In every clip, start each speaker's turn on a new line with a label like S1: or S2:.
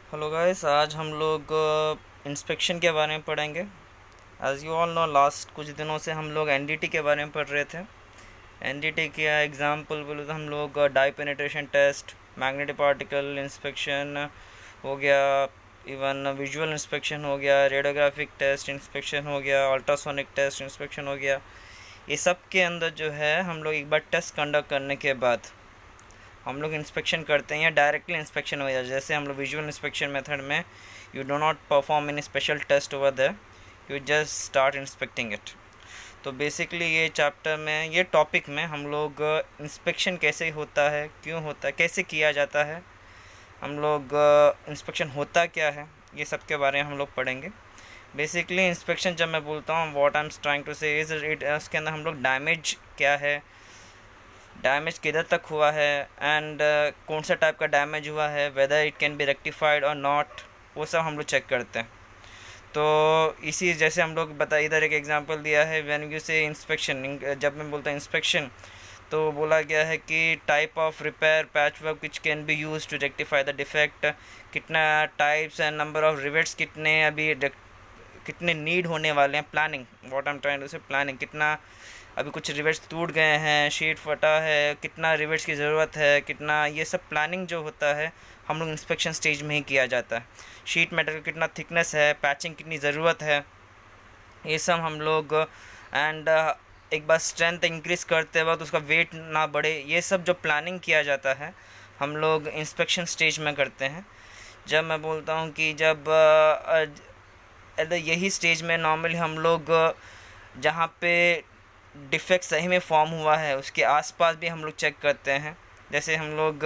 S1: Hello guys, आज हम लोग इंस्पेक्शन के बारे में पढ़ेंगे। As you all know, last कुछ दिनों से हम लोग एनडीटी के बारे में पढ़ रहे थे। एनडीटी का एग्जांपल बोले तो हम लोग dye penetration test, magnetic particle inspection हो गया, इवन विजुअल इंस्पेक्शन हो गया, रेडियोग्राफिक टेस्ट इंस्पेक्शन हो गया, अल्ट्रासोनिक टेस्ट इंस्पेक्शन हो गया। ये सब के अंदर जो है हम लोग एक बार टेस्ट कंडक्ट करने के बाद हम लोग इंस्पेक्शन करते हैं या डायरेक्टली इंस्पेक्शन हो जाए। जैसे हम लोग विजुअल इंस्पेक्शन मेथड में you do not perform any special test over there, you just start inspecting it. तो बेसिकली ये चैप्टर में, ये टॉपिक में हम लोग इंस्पेक्शन कैसे होता है, क्यों होता है, कैसे किया जाता है, हम लोग इंस्पेक्शन होता क्या है, ये सब के बारे में हम लोग पढ़ेंगे। बेसिकली इंस्पेक्शन जब मैं बोलता हूँ, what I am trying to say is it, उसके अंदर हम लोग डैमेज क्या है, डैमेज किधर तक हुआ है, एंड कौन सा टाइप का डैमेज हुआ है, whether it can be rectified और नॉट, वो सब हम लोग चेक करते हैं। तो इसी जैसे हम लोग बता, इधर एक एग्जांपल दिया है, व्हेन यू से इंस्पेक्शन, जब मैं बोलता हूँ इंस्पेक्शन तो बोला गया है कि type of repair patch work which can be use to rectify the defect, कितना types and number of rivets कितने अभी कितने नीड होने वाले हैं, planning, what I am trying to say planning, कितना अभी कुछ रिवेट्स टूट गए हैं, शीट फटा है, कितना रिवेट्स की ज़रूरत है, कितना, ये सब प्लानिंग जो होता है हम लोग इंस्पेक्शन स्टेज में ही किया जाता है। शीट मेटल कितना थिकनेस है, पैचिंग कितनी ज़रूरत है, ये सब हम लोग, एंड एक बार स्ट्रेंथ इंक्रीज़ करते वक्त उसका वेट ना बढ़े, ये सब जो प्लानिंग किया जाता है हम लोग इंस्पेक्शन स्टेज में करते हैं। जब मैं बोलता हूँ कि जब यही स्टेज में नॉर्मली हम लोग जहाँ पे डिफेक्ट सही में फॉर्म हुआ है उसके आसपास भी हम लोग चेक करते हैं। जैसे हम लोग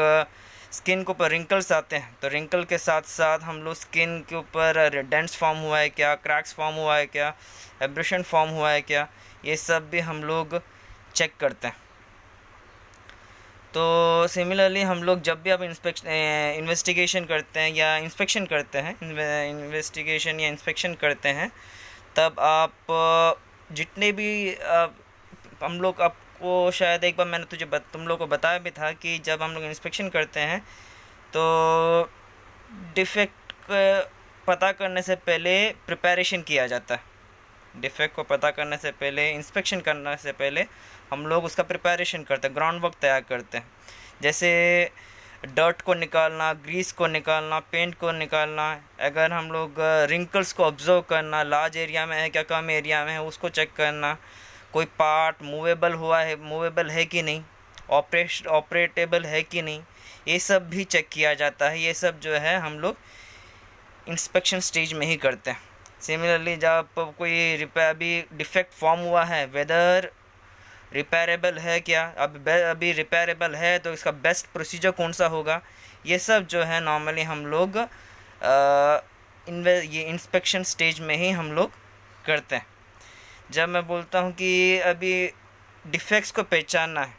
S1: स्किन के ऊपर रिंकल्स आते हैं तो रिंकल के साथ साथ हम लोग स्किन के ऊपर डेंट्स फॉर्म हुआ है क्या, क्रैक्स फॉर्म हुआ है क्या, एब्रेशन फॉर्म हुआ है क्या, ये सब भी हम लोग चेक करते हैं। तो सिमिलरली हम लोग जब भी आप इन्वेस्टिगेशन करते हैं या इंस्पेक्शन करते हैं, इन्वेस्टिगेशन या इंस्पेक्शन करते हैं, तब आप जितने भी हम लोग, आपको शायद एक बार मैंने तुम लोग को बताया भी था कि जब हम लोग इंस्पेक्शन करते हैं तो डिफेक्ट पता करने से पहले प्रिपरेशन किया जाता है। डिफेक्ट को पता करने से पहले, इंस्पेक्शन करने से पहले हम लोग उसका प्रिपरेशन करते हैं, ग्राउंड वर्क तैयार करते हैं। जैसे डर्ट को निकालना, ग्रीस को निकालना, पेंट को निकालना, अगर हम लोग रिंकल्स को ऑब्जर्व करना, लार्ज एरिया में है क्या, कम एरिया में है, उसको चेक करना, कोई पार्ट मूवेबल है कि नहीं, ऑपरेटेबल है कि नहीं, ये सब भी चेक किया जाता है। ये सब जो है हम लोग इंस्पेक्शन स्टेज में ही करते हैं। सिमिलरली जब कोई रिपेयर, अभी डिफेक्ट फॉर्म हुआ है, वेदर रिपेयरेबल है क्या, अभी रिपेयरेबल है तो इसका बेस्ट प्रोसीजर कौन सा होगा, ये सब जो है नॉर्मली हम लोग ये इंस्पेक्शन स्टेज में ही हम लोग करते हैं। जब मैं बोलता हूँ कि अभी डिफेक्ट्स को पहचानना है,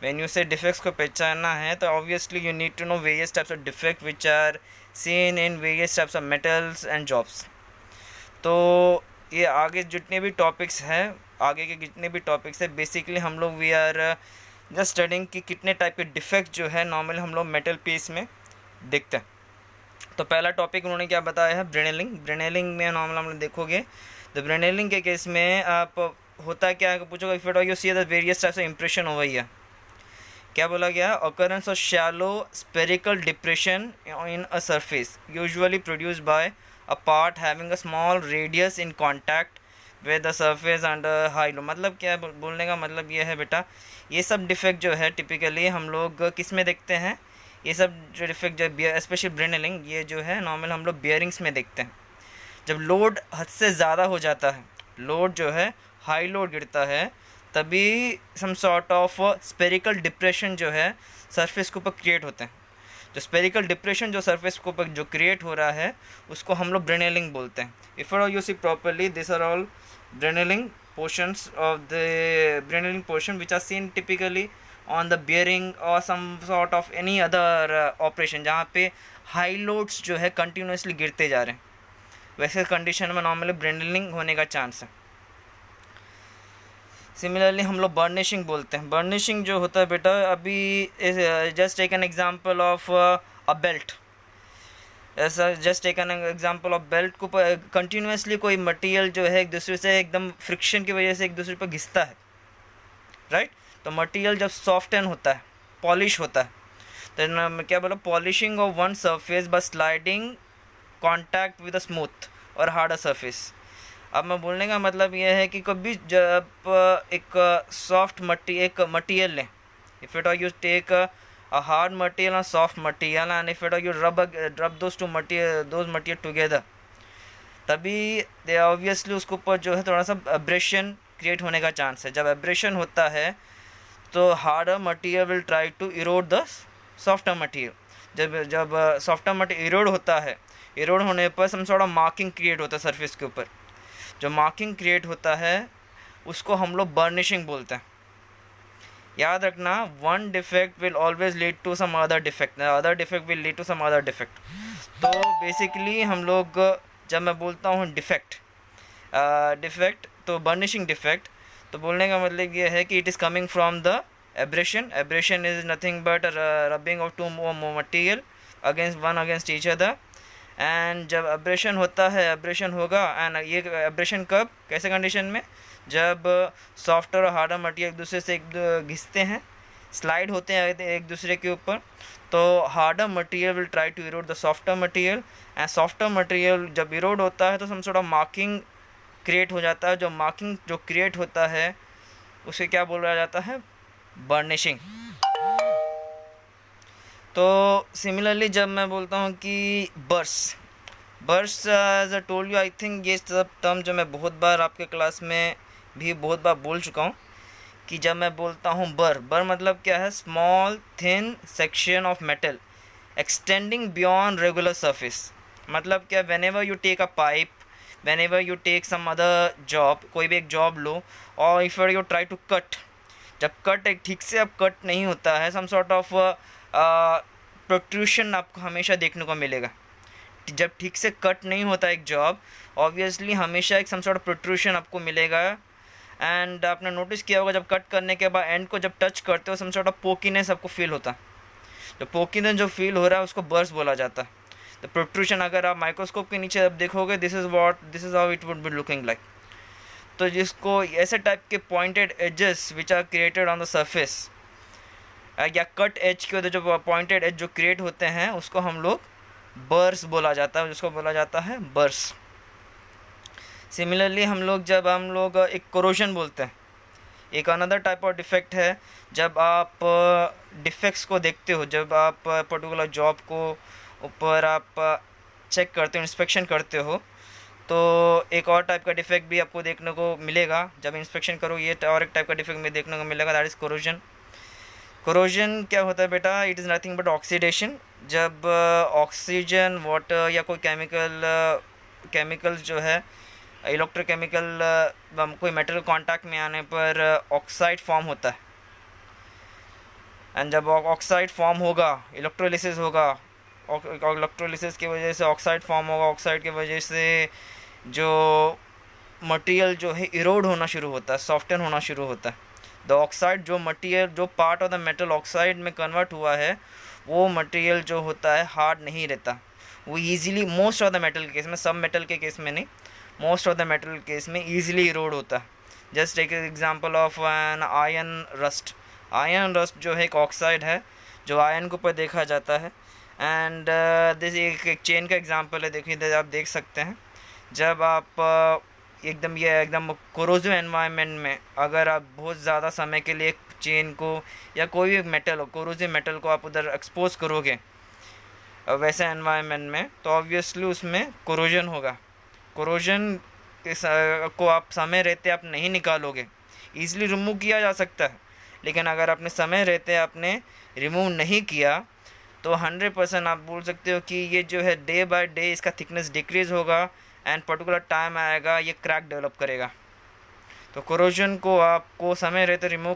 S1: व्हेन यू से डिफेक्ट्स को पहचानना है, तो obviously you need to know various types of defect which are seen in various types of metals and jobs. तो ये आगे जितने भी टॉपिक्स हैं, आगे के जितने भी टॉपिक्स हैं, बेसिकली हम लोग वी आर जस्ट स्टडिंग कि कितने टाइप के डिफेक्ट जो है नॉर्मली हम लोग मेटल पीस में देखते हैं। तो पहला टॉपिक उन्होंने क्या बताया है, ब्रेनेलिंग। ब्रेनेलिंग में नॉर्मल हम लोग देखोगे तो ब्रेनेलिंग के केस में आप होता क्या है, पूछोगे if you see the various types of impression over here, क्या बोला गया, occurrence of shallow spherical depression in a surface usually produced by a part having a small radius in contact with the surface under high low। मतलब क्या बोलने का मतलब ये है बेटा, ये सब डिफेक्ट जो है टिपिकली हम लोग किस में देखते हैं, ये सब जो डिफेक्ट जो स्पेशली ब्रेनेलिंग, ये जो है नॉर्मल हम लोग बियरिंग्स में देखते हैं। जब लोड हद से ज़्यादा हो जाता है, लोड जो है हाई लोड गिरता है, तभी some sort of spherical depression जो है सरफेस के ऊपर क्रिएट होते हैं। जो स्पेरिकल डिप्रेशन जो सरफेस के ऊपर जो क्रिएट हो रहा है उसको हम लोग ब्रेनेलिंग बोलते हैं। If you see properly, this are all brinelling portions of the brinelling portion which are seen typically on the bearing और some sort of any other operation जहाँ पे हाई लोड्स जो है कंटिन्यूसली गिरते जा रहे हैं, वैसे कंडीशन में नॉर्मली ब्रेनेलिंग होने का चांस है। सिमिलरली हम लोग बर्निशिंग बोलते हैं। बर्निशिंग जो होता है बेटा, अभी just take an example of a belt. ऐसा just take an example of belt को कंटिन्यूसली कोई मटेरियल जो है एक दूसरे से एकदम फ्रिक्शन की वजह से एक दूसरे पर घिसता है, राइट। तो मटेरियल जब सॉफ्ट एंड होता है, पॉलिश होता है, तो मैं क्या बोला, polishing of one surface by sliding contact with a smooth और हार्डर सरफेस। अब मैं बोलने का मतलब यह है कि कभी जब एक सॉफ्ट एक मटेरियल लें, if it you take a hard material and soft material and if you rub those material together, तभी दे ऑब्वियसली उसके ऊपर जो है थोड़ा सा एब्रेशन क्रिएट होने का चांस है। जब एब्रेशन होता है तो harder material will try to erode the softer material. जब सॉफ्टर मटेरियल इरोड होता है, इरोड होने पर some sort of marking create होता है सरफेस के ऊपर। जो मार्किंग क्रिएट होता है उसको हम लोग बर्निशिंग बोलते हैं। याद रखना, one defect will always lead to some other defect, other defect will lead to some other defect. तो बेसिकली हम लोग जब मैं बोलता हूँ डिफेक्ट तो बर्निशिंग डिफेक्ट, तो बोलने का मतलब ये है कि it is coming from the abrasion. Abrasion is nothing but rubbing off two material against each other. And जब एब्रेशन होता है, एब्रेशन होगा, एंड ये एब्रेशन कब, कैसे कंडीशन में, जब सॉफ्टर और हार्डर मटेरियल एक दूसरे से घिसते हैं, स्लाइड होते हैं एक दूसरे के ऊपर, तो harder material will try to erode the softer material and softer material जब इरोड होता है तो some sort of marking create हो जाता है। जो मार्किंग जो क्रिएट होता है उसे क्या बोला जाता है, बर्निशिंग। तो सिमिलरली जब मैं बोलता हूँ कि burrs as a told you, I think ये सब टर्म जो मैं बहुत बार आपके क्लास में भी बहुत बार बोल चुका हूँ कि जब मैं बोलता हूँ बर मतलब क्या है, small thin section of metal extending beyond regular surface. मतलब क्या, whenever you take a pipe, whenever you take some other job, कोई भी एक जॉब लो, और if you try to cut, जब कट एक ठीक से अब कट नहीं होता है, सम सॉर्ट ऑफ प्रोट्रूशन आपको हमेशा देखने को मिलेगा। जब ठीक से कट नहीं होता एक जॉब, ऑब्वियसली हमेशा एक सम सॉर्ट ऑफ प्रोट्रूशन आपको मिलेगा। एंड आपने नोटिस किया होगा जब कट करने के बाद एंड को जब टच करते हो, सम सॉर्ट ऑफ पोकीनेस आपको फील होता है। तो पोकीनेस जो फील हो रहा है उसको बर्स बोला जाता है। तो प्रोट्रूशन अगर आप माइक्रोस्कोप के नीचे अब देखोगे, this is how it would be looking like. तो जिसको ऐसे टाइप के pointed edges which are created on the surface, या कट एज के जो पॉइंटेड एज जो क्रिएट होते हैं उसको हम लोग बर्स बोला जाता है, जिसको बोला जाता है बर्स। सिमिलरली हम लोग एक कोरोजन बोलते हैं, एक अनदर टाइप ऑफ डिफेक्ट है। जब आप डिफेक्ट्स को देखते हो, जब आप पर्टिकुलर जॉब को ऊपर आप चेक करते हो, इंस्पेक्शन करते हो, तो एक और टाइप का डिफेक्ट भी आपको देखने को मिलेगा। जब इंस्पेक्शन करो ये और एक टाइप का डिफेक्ट भी देखने को मिलेगा, दैट इज़ कोरोजन। कोरोजन क्या होता है बेटा, it is nothing but oxidation. जब ऑक्सीजन, वाटर या कोई केमिकल जो है, इलेक्ट्रोकेमिकल कोई मेटल कांटेक्ट में आने पर ऑक्साइड फॉर्म होता है। एंड जब ऑक्साइड फॉर्म होगा, इलेक्ट्रोलिसिस होगा, इलेक्ट्रोलिसिस की वजह से ऑक्साइड फॉर्म होगा, ऑक्साइड की वजह से जो मटेरियल जो है इरोड होना शुरू होता है, सॉफ्टन होना शुरू होता है। द ऑक्साइड जो मटेरियल, जो part of the metal oxide में कन्वर्ट हुआ है, वो मटेरियल जो होता है हार्ड नहीं रहता। वो easily, most of the metal के केस में, सब मेटल के केस में नहीं, most of the metal case में ईजिली इरोड होता है। Just take example of an iron rust. Iron rust जो है एक ऑक्साइड है जो आयरन के ऊपर देखा जाता है। एंड दिस एक चेन का एग्जांपल है, देखिए आप देख सकते हैं। जब आप एकदम कोरोसिव एनवायरनमेंट में अगर आप बहुत ज़्यादा समय के लिए चेन को या कोई भी मेटल हो, कोरोसिव मेटल को आप उधर एक्सपोज करोगे वैसे एनवायरनमेंट में, तो ऑब्वियसली उसमें कोरोजन होगा। कोरोजन को आप समय रहते आप नहीं निकालोगे, ईज़िली रिमूव किया जा सकता है, लेकिन अगर आपने समय रहते आपने रिमूव नहीं किया तो 100% आप बोल सकते हो कि ये जो है डे बाय डे इसका थिकनेस डिक्रीज़ होगा एंड पर्टिकुलर टाइम आएगा ये क्रैक डेवलप करेगा। तो कोरोजन को आपको समय रहते रिमूव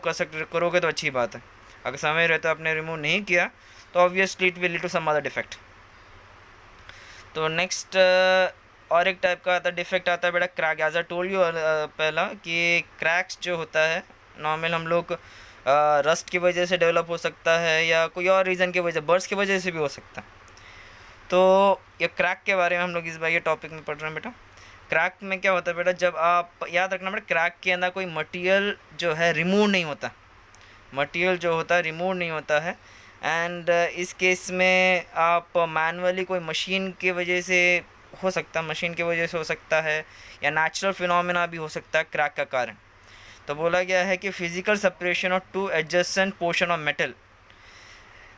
S1: करोगे तो अच्छी बात है। अगर समय रहते आपने रिमूव नहीं किया तो obviously it will lead to some other defect. तो नेक्स्ट और एक टाइप का आता डिफेक्ट आता है बेटा crack. As I told you पहला कि क्रैक्स जो होता है नॉर्मल हम लोग रस्ट की वजह से डेवलप हो सकता है या कोई और रीज़न की वजह, बर्स्ट की वजह से भी हो सकता है। तो ये क्रैक के बारे में हम लोग इस बार ये टॉपिक में पढ़ रहे हैं बेटा। क्रैक में क्या होता है बेटा, जब आप याद रखना बेटा, क्रैक के अंदर कोई मटेरियल जो है रिमूव नहीं होता, मटेरियल जो होता है रिमूव नहीं होता है। एंड इस केस में आप मैनुअली कोई मशीन की वजह से हो सकता है, मशीन की वजह से हो सकता है, या नेचुरल फिनोमेना भी हो सकता है क्रैक का कारण। तो बोला गया है कि physical separation of two adjacent portion of metal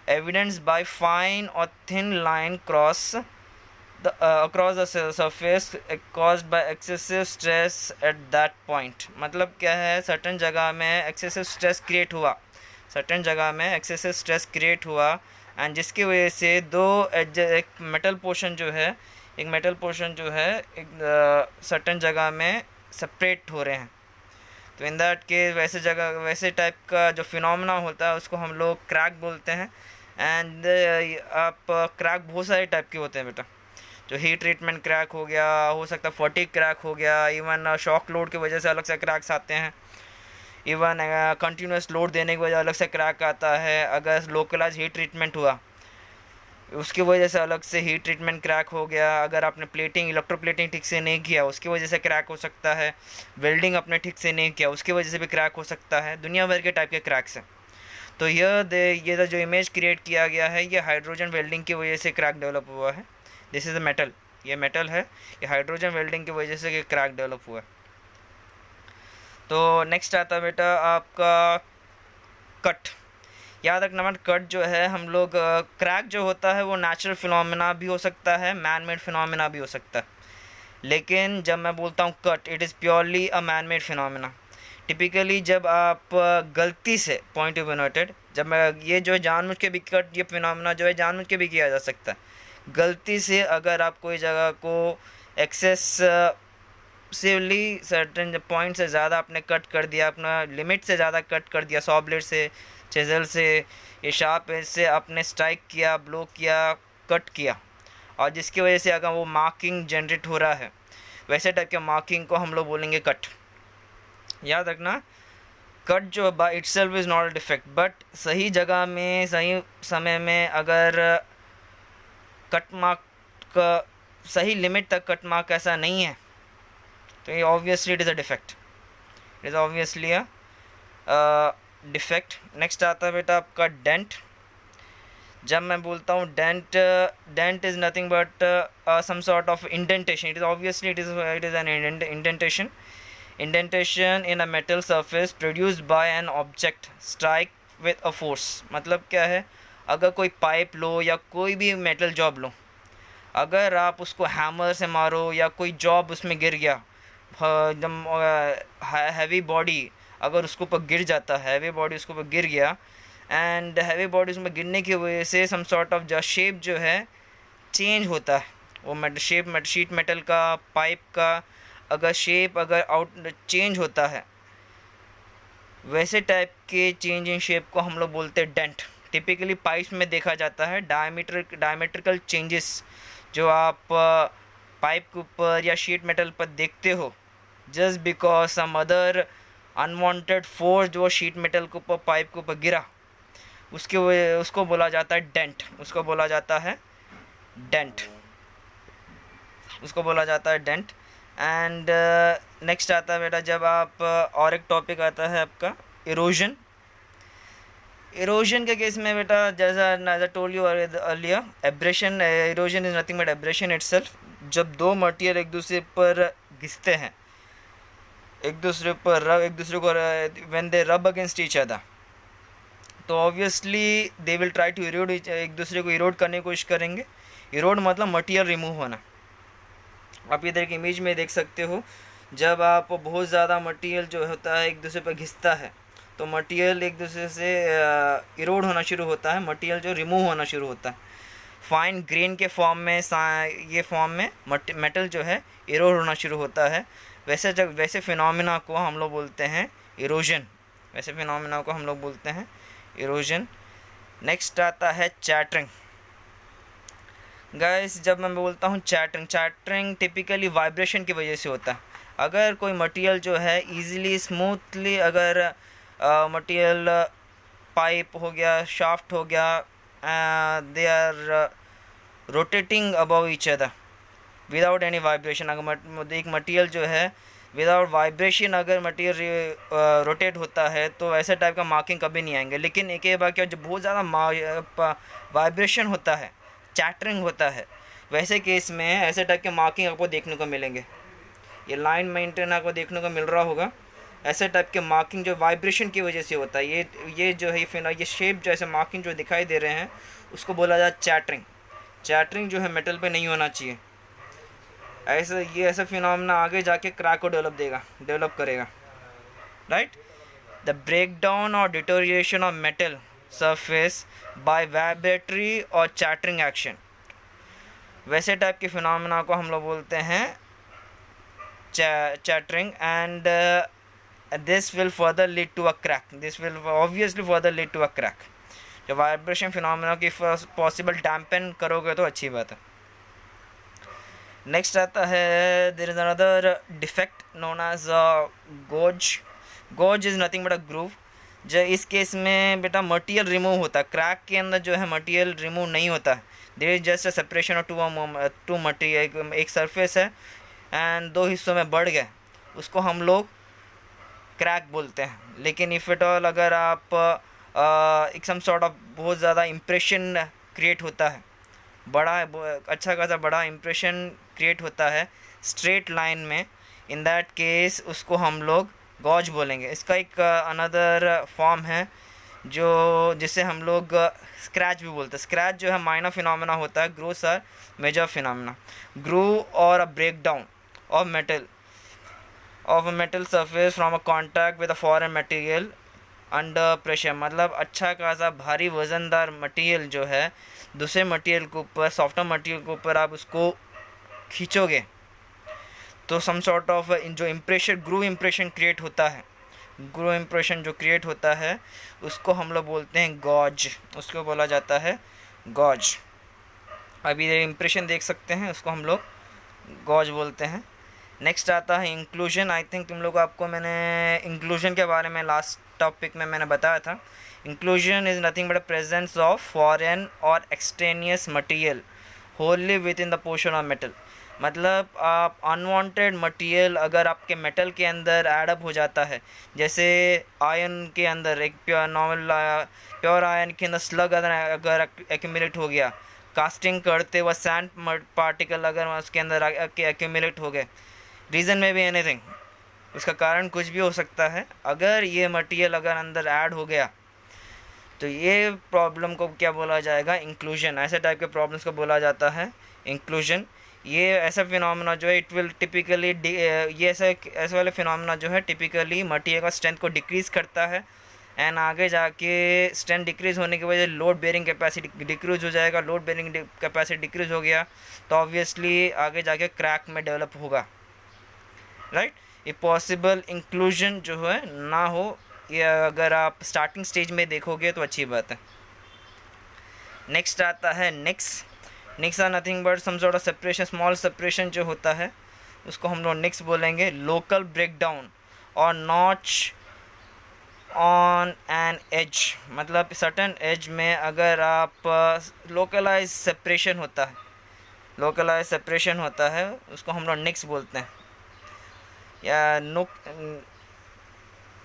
S1: evidenced by fine or thin line across the surface caused by excessive stress at that point। मतलब क्या है, सर्टेन जगह में एक्सेसिव स्ट्रेस क्रिएट हुआ, सर्टेन जगह में एक्सेसिव स्ट्रेस क्रिएट हुआ, and जिसकी वजह से एक मेटल पोर्शन जो है, एक मेटल पोर्शन जो है एक सर्टेन जगह में सेपरेट हो रहे हैं। तो इन दैट के वैसे जगह, वैसे टाइप का जो फिनोमेना होता है उसको हम लोग क्रैक बोलते हैं। एंड आप क्रैक बहुत सारे टाइप के होते हैं बेटा, जो हीट ट्रीटमेंट क्रैक हो गया, हो सकता है फटीग क्रैक हो गया, इवन शॉक लोड की वजह से अलग से क्रैक्स आते हैं, इवन कंटिन्यूस लोड देने की वजह अलग से क्रैक आता है। अगर लोकलाइज हीट ट्रीटमेंट हुआ उसकी वजह से अलग से हीट ट्रीटमेंट क्रैक हो गया। अगर आपने प्लेटिंग, इलेक्ट्रोप्लेटिंग ठीक से नहीं किया उसकी वजह से क्रैक हो सकता है। वेल्डिंग आपने ठीक से नहीं किया उसकी वजह से भी क्रैक हो सकता है। दुनिया भर के टाइप के क्रैक्स हैं। तो ये जो इमेज क्रिएट किया गया है ये हाइड्रोजन वेल्डिंग की वजह से क्रैक डेवलप हुआ है। दिस इज़ अ मेटल, ये मेटल है, ये हाइड्रोजन वेल्डिंग की वजह से ये क्रैक डेवलप हुआ है। तो नेक्स्ट आता है बेटा आपका कट। याद रखना मत, कट जो है हम लोग, क्रैक जो होता है वो नेचुरल फिनोमेना भी हो सकता है, मैन मेड फिनोमेना भी हो सकता है। लेकिन जब मैं बोलता हूँ cut, it is purely a man made phenomena. Typically जब आप गलती से, पॉइंट ऑफ नोटेड, जब मैं ये जो है जानबूझ के भी कट, ये फिनोमेना जो है जानबूझ के भी किया जा सकता है। गलती से अगर आप कोई जगह को एक्सेसिवली सर्टेन पॉइंट से ज़्यादा आपने कट कर दिया, अपना लिमिट से ज़्यादा कट कर दिया, सॉ ब्लेड से, चेजल से, ये शार्प एज से आपने स्ट्राइक किया, ब्लो किया, कट किया, और जिसकी वजह से अगर वो मार्किंग जनरेट हो रहा है, वैसे टाइप के मार्किंग को हम लोग बोलेंगे कट। याद रखना, कट जो by itself is not a defect, but सही जगह में सही समय में अगर कट मार्क का सही लिमिट तक कट मार्क ऐसा नहीं है तो ये obviously it is a defect, it is obviously a defect. Next आता है बेटा आपका डेंट। जब मैं बोलता हूँ dent, dent is nothing but some sort of indentation. It is obviously it is an indentation, indentation in a metal surface produced by an object strike with a force। मतलब क्या है, अगर कोई पाइप लो या कोई भी मेटल जॉब लो, अगर आप उसको हैमर से मारो या कोई जॉब उसमें गिर गया, एकदम हैवी बॉडी अगर उसके ऊपर गिर जाता है, हैवी बॉडी उसके ऊपर गिर गया, एंड हैवी बॉडी उसमें गिरने की वजह से सम सॉर्ट ऑफ जो शेप जो है चेंज होता है, वो शेप शीट मेटल का, पाइप का अगर शेप अगर आउट चेंज होता है, वैसे टाइप के चेंज इन शेप को हम लोग बोलते हैं डेंट। टिपिकली पाइप्स में देखा जाता है डायमेट्रिकल चेंजेस जो आप पाइप के ऊपर या शीट मेटल पर देखते हो, just because some other unwanted force जो शीट मेटल के ऊपर, पाइप के ऊपर गिरा, उसको बोला जाता है डेंट, उसको बोला जाता है डेंट, उसको बोला जाता है डेंट। एंड नेक्स्ट आता है बेटा जब आप और एक टॉपिक आता है आपका इरोजन। इरोजन के केस में बेटा जैसा told you earlier, abrasion, erosion is nothing but abrasion itself. जब दो मटेरियल एक दूसरे पर घिसते हैं, एक दूसरे को when they rub against each other, तो obviously they will try to erode, एक दूसरे को इरोड करने की कोशिश करेंगे। इरोड मतलब मटेरियल रिमूव होना। आप इधर की इमेज में देख सकते हो, जब आप बहुत ज़्यादा मटेरियल जो होता है एक दूसरे पर घिसता है तो मटेरियल एक दूसरे से इरोड होना शुरू होता है, मटेरियल जो रिमूव होना शुरू होता है। फाइन ग्रेन के फॉर्म में, ये फॉर्म में मेटल जो है इरोड होना शुरू होता है। वैसे फिनोमिना को हम लोग बोलते हैं इरोजन, वैसे फिनोमिना को हम लोग बोलते हैं इरोजन। नेक्स्ट आता है चैटरिंग। गाइस जब मैं बोलता हूँ चैटरिंग टिपिकली वाइब्रेशन की वजह से होता है। अगर कोई मटेरियल जो है इजीली स्मूथली, अगर मटेरियल पाइप हो गया, शाफ्ट हो गया, they are rotating above each other without any vibration. अगर एक मटेरियल जो है विदाउट वाइब्रेशन अगर मटेरियल रोटेट होता है तो ऐसे टाइप का मार्किंग कभी नहीं आएंगे। लेकिन एक बार क्या, जब बहुत ज़्यादा वाइब्रेशन होता है, चैटरिंग होता है, वैसे केस में ऐसे टाइप के मार्किंग आपको देखने को मिलेंगे। ये लाइन मेंटेन आपको देखने को मिल रहा होगा, ऐसे टाइप के मार्किंग जो वाइब्रेशन की वजह से होता है। ये जो है फिर ये शेप जैसे मार्किंग जो दिखाई दे रहे हैं उसको बोला जाता है चैटरिंग। चैटरिंग जो है मेटल पे नहीं होना चाहिए। ऐसा फिनोमेना आगे जाके क्रैक को डेवलप करेगा, राइट। द ब्रेक डाउन और deterioration of metal surface by vibratory और चैटरिंग एक्शन, वैसे टाइप के फिनोमेना को हम लोग बोलते हैं chattering. And this will further lead to a crack, this will obviously further lead to a crack. जब वाइब्रेशन फिनोमेना की पॉसिबल डैम्पन करोगे तो अच्छी बात है। नेक्स्ट आता है, there is another defect known as gouge. Gouge is nothing but a groove. जो इस केस में बेटा मटेरियल रिमूव होता है, क्रैक के अंदर जो है मटेरियल रिमूव नहीं होता है। There is just a separation of two material. एक सरफेस है एंड दो हिस्सों में बढ़ गए, उसको हम लोग क्रैक बोलते हैं। लेकिन इफ़ इट ऑल अगर आप एक सम सॉर्ट ऑफ बहुत ज़्यादा इम्प्रेशन क्रिएट होता है, अच्छा खासा बड़ा इम्प्रेशन क्रिएट होता है स्ट्रेट लाइन में, इन दैट केस उसको हम लोग गॉज बोलेंगे। इसका एक अनदर फॉर्म है जिसे हम लोग स्क्रैच भी बोलते हैं। स्क्रैच जो है माइनर फिनोमेना होता है, grooves are major phenomena. Groove और a break down of metal surface from a contact with a foreign material under pressure, मतलब अच्छा खासा भारी वज़नदार मटेरियल जो है दूसरे मटेरियल के ऊपर, सॉफ्टवेयर मटेरियल के ऊपर आप उसको खींचोगे तो सम सॉर्ट ऑफ जो इम्प्रेशन, ग्रूव इम्प्रेशन क्रिएट होता है, ग्रूव इम्प्रेशन जो क्रिएट होता है उसको हम लोग बोलते हैं गॉज, उसको बोला जाता है गॉज। अभी ये इम्प्रेशन देख सकते हैं, उसको हम लोग गॉज बोलते हैं। नेक्स्ट आता है इंक्लूजन। आई थिंक तुम लोग आपको मैंने इंक्लूजन के बारे में लास्ट टॉपिक में मैंने बताया था। Inclusion is nothing but a presence of foreign और extraneous material wholly within the portion of metal. मतलब आप अनवांटेड मटेरियल अगर आपके मेटल के अंदर एडअप हो जाता है, जैसे आयरन के अंदर एक प्योर आयरन के अंदर स्लग अगर एक्यूमुलेट हो गया, कास्टिंग करते हुए सैंड पार्टिकल अगर उसके अंदर एक्यूमुलेट हो गए, रीज़न में भी एनीथिंग, उसका कारण कुछ भी हो सकता है। अगर ये मटेरियल अगर अंदर ऐड हो गया तो ये प्रॉब्लम को क्या बोला जाएगा, इंक्लूजन। ऐसे टाइप के प्रॉब्लम्स को बोला जाता है इंक्लूजन। ये ऐसा फिनोमेना जो है इट विल टिपिकली ये ऐसे वाले फिनोमेना जो है टिपिकली मटेरियल का स्ट्रेंथ को डिक्रीज़ करता है एंड आगे जाके स्ट्रेंथ डिक्रीज़ होने की वजह से लोड बेयरिंग कैपेसिटी डिक्रीज़ हो जाएगा। लोड बेयरिंग कैपेसिटी डिक्रीज़ हो गया तो ऑब्वियसली आगे जाके क्रैक में डेवलप होगा, राइट। ये पॉसिबल इंक्लूजन जो है ना हो, ये अगर आप स्टार्टिंग स्टेज में देखोगे तो अच्छी बात है। नेक्स्ट आता है nicks. Nicks are nothing but some sort of separation, small separation जो होता है उसको हम लोग निक्स बोलेंगे। लोकल ब्रेक डाउन और नॉच ऑन एन एज, मतलब सर्टन एज में अगर आप लोकलाइज सेपरेशन होता है उसको हम लोग निक्स बोलते हैं, या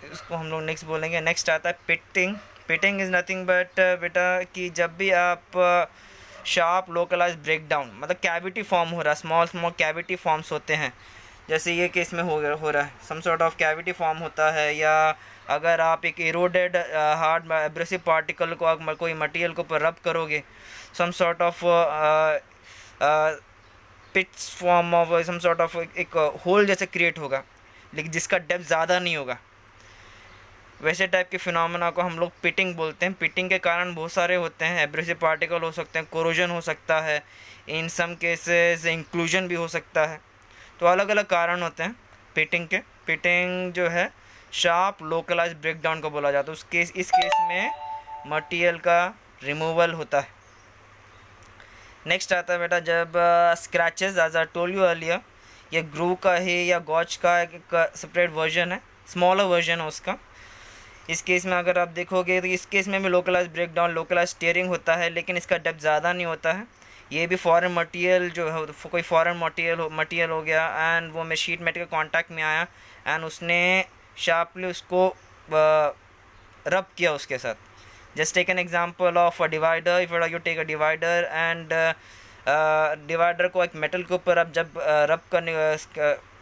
S1: इसको हम लोग नेक्स्ट बोलेंगे। नेक्स्ट आता है pitting. Pitting is nothing but बेटा कि जब भी आप शार्प लोकलाइज ब्रेक डाउन, मतलब कैविटी फॉर्म हो रहा है, स्मॉल कैविटी फॉर्म्स होते हैं, जैसे ये केस में हो रहा है, some sort of cavity form होता है। या अगर आप एक इरोडेड हार्ड एब्रेसिव पार्टिकल को आप कोई मटेरियल के ऊपर रब करोगे, some sort of pits form of some sort of एक होल जैसे क्रिएट होगा, लेकिन जिसका डेप्थ ज़्यादा नहीं होगा, वैसे टाइप के फिनोमेना को हम लोग पिटिंग बोलते हैं। पिटिंग के कारण बहुत सारे होते हैं, एब्रेसिव पार्टिकल हो सकते हैं, कोरोजन हो सकता है, इन सम केसेस इंक्लूजन भी हो सकता है। तो अलग अलग कारण होते हैं पिटिंग के। पिटिंग जो है शार्प लोकलाइज ब्रेकडाउन को बोला जाता है। इस केस में मटेरियल का रिमूवल होता है। नेक्स्ट आता है बेटा जब scratches, as I told you earlier, ये ग्रूव का है या गॉज का एक सेपरेट वर्जन है, स्मॉलर वर्जन है उसका। इस केस में अगर आप देखोगे तो इस केस में भी लोकलाइज ब्रेकडाउन, लोकलाइज स्टीयरिंग होता है, लेकिन इसका डेप्थ ज़्यादा नहीं होता है। ये भी फॉरेन मटेरियल जो है, कोई फॉरेन मटेरियल हो गया एंड वो में शीट मेटल के कांटेक्ट में आया एंड उसने शार्पली उसको रब किया उसके साथ. Just take an example of a divider. If you take a divider and divider को एक मेटल के ऊपर आप जब रब करने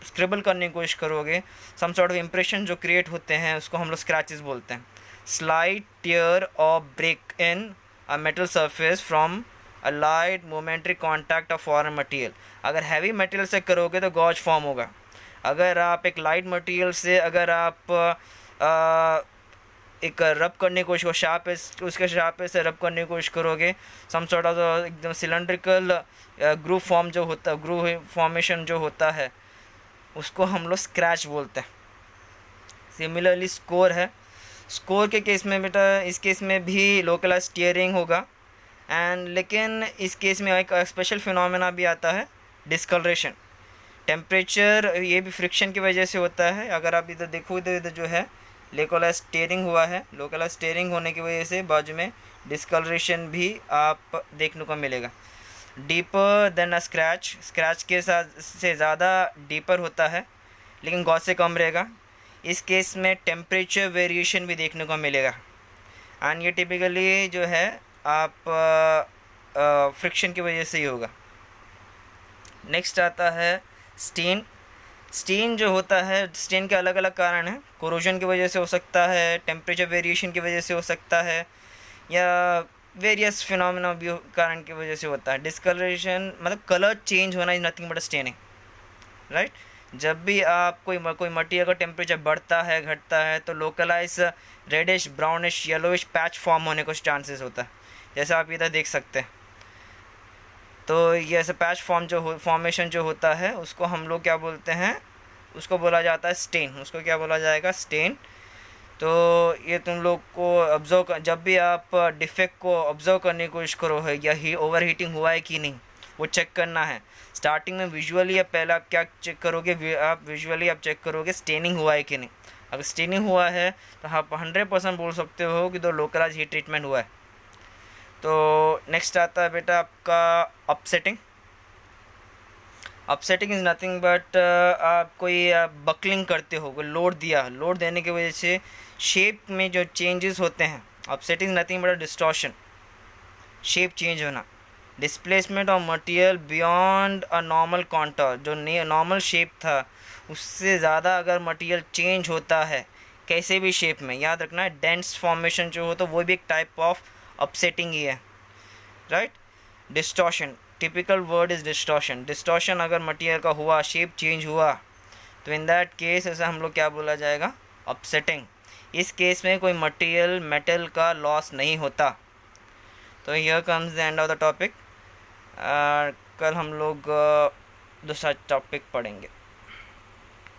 S1: स्क्रिबल करने की कोशिश करोगे, सम सॉर्ट ऑफ इम्प्रेशन जो क्रिएट होते हैं उसको हम लोग स्क्रैचेस बोलते हैं. स्लाइट टियर और break in a metal surface from a light momentary contact of foreign material. अगर हैवी मटेरियल से करोगे तो गॉज फॉर्म होगा. अगर आप एक लाइट मटेरियल से अगर आप एक रब करने की कोशिश उसके शार्प से रब करने की कोशिश करोगे, सम सॉर्ट ऑफ एकदम सिलेंड्रिकल ग्रूव फॉर्मेशन जो होता है उसको हम लोग स्क्रैच बोलते हैं. सिमिलरली स्कोर है. स्कोर के केस में बेटा, इस केस में भी लोकलाइज टियरिंग होगा एंड लेकिन इस केस में एक स्पेशल फिनोमेना भी आता है, डिस्कलरेशन. टेम्परेचर ये भी फ्रिक्शन की वजह से होता है. अगर आप इधर देखो, इधर जो है लोकलाइज टेयरिंग हुआ है. लोकलाइज टेयरिंग होने की वजह से बाजू में डिस्कलरेशन भी आप देखने को मिलेगा. Deeper than a scratch. Scratch के साथ से ज़्यादा डीपर होता है लेकिन गॉज से कम रहेगा. इस केस में टेम्परेचर वेरिएशन भी देखने को मिलेगा एंड ये टिपिकली जो है आप फ्रिक्शन की वजह से ही होगा. नेक्स्ट आता है स्टेन. स्टेन जो होता है, स्टेन के अलग अलग कारण हैं. कोरोजन की वजह से हो सकता है, टेम्परेचर वेरिएशन की वजह से हो सकता है, या वेरियस फिनोमेना भी कारण की वजह से होता है. डिस्कलरेशन मतलब कलर चेंज होना is nothing but staining, right. जब भी आप कोई मटेरियल का टेम्परेचर बढ़ता है घटता है तो localise reddish brownish yellowish patch form होने को चांसेस होता है, जैसे आप इधर देख सकते हैं. तो ये ऐसे पैच फॉर्मेशन जो होता है उसको हम लोग क्या बोलते हैं, उसको बोला जाता है स्टेन. उसको क्या बोला जाएगा, स्टेन. तो ये तुम लोग को ऑब्जर्व, जब भी आप डिफेक्ट को ऑब्जर्व करने की कोशिश करो है या ओवर हीटिंग हुआ है कि नहीं वो चेक करना है. स्टार्टिंग में विजुअली आप पहले आप क्या चेक करोगे, आप विजुअली आप चेक करोगे स्टेनिंग हुआ है कि नहीं. अगर स्टेनिंग हुआ है तो आप 100% बोल सकते हो कि तो लोकलाइज हीट ट्रीटमेंट हुआ है. तो नेक्स्ट आता है बेटा आपका upsetting. Upsetting is nothing but आप कोई बकलिंग करते हो, कोई लोड देने की वजह से शेप में जो चेंजेस होते हैं. Upsetting is nothing but distortion, shape change होना. Displacement of material beyond a normal contour. जो नॉर्मल शेप था उससे ज़्यादा अगर मटेरियल चेंज होता है कैसे भी शेप में, याद रखना है डेंस फॉर्मेशन जो हो तो वो भी एक टाइप ऑफ अपसेटिंग ही है, right. Distortion, typical word is distortion. Distortion अगर मटेरियल का हुआ, शेप चेंज हुआ तो इन दैट केस ऐसा हम लोग क्या बोला जाएगा, अपसेटिंग. इस केस में कोई मटेरियल मेटल का लॉस नहीं होता. तो here comes the end of the topic. कल हम लोग दूसरा टॉपिक पढ़ेंगे.